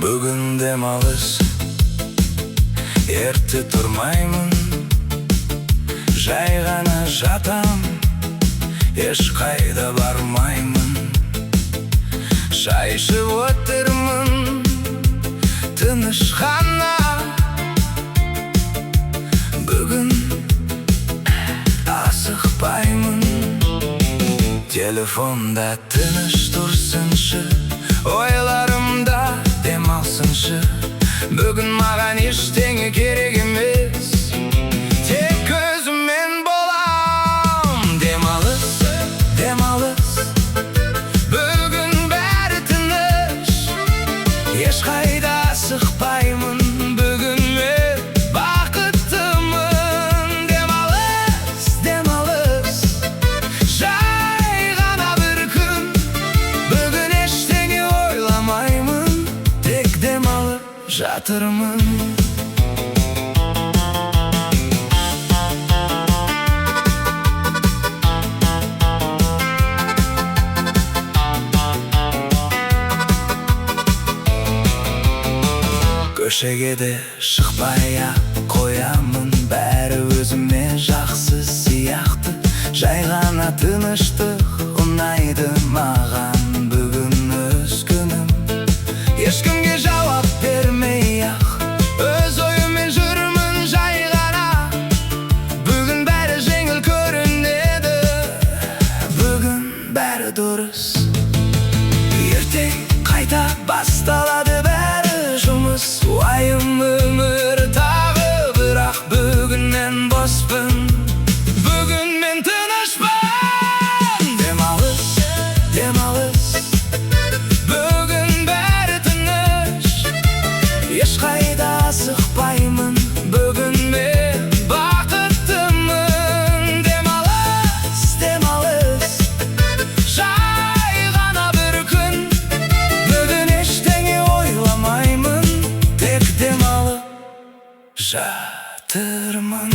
Бүгін демалыс, ерте тұрмаймын, жай ғана жатам, ешқайда бармаймын. Шай ішіп отырмын, тыныш ғана. Бүгін асықпаймын, телефонда тыныш тұрсыншы, ойларымда демалсыншы. Бүгін маған ештеңе керек емес, тек өзіммен болам. Демалыс, демалыс, бүгін бәрі тыныш, ешқайда асықпаймын. Бүгін мен бақыттымын. Демалыс, демалыс, жай ғана бір күн. Бүгін ештеңе ойламаймын, тек демалып жатырмын. Көшеге де шықпай-ақ қоямын, бәрі өзіме жақсы сияқты. Жай ғана тыныштық ұнайды маған. Бүгін өз күнім, ешкімге жауап бермей-ақ өз ойыммен жүрмін жай ғана. Бүгін бәрі жеңіл көрінеді, бүгін бәрі дұрыс. Ертең қайта басталады бәрі жұмыс, уайым өмір тағы. Бірақ бүгін мен боспын, бүгін мен тынышпын. Демалыс, демалыс, бүгін бәрі тыныш, ешқайда асықпаймын. Бүгін мен бақыттымын. Демалыс, демалыс, жай ғана бір күн. Бүгін ештеңе ойламаймын, тек демалып жатырмын.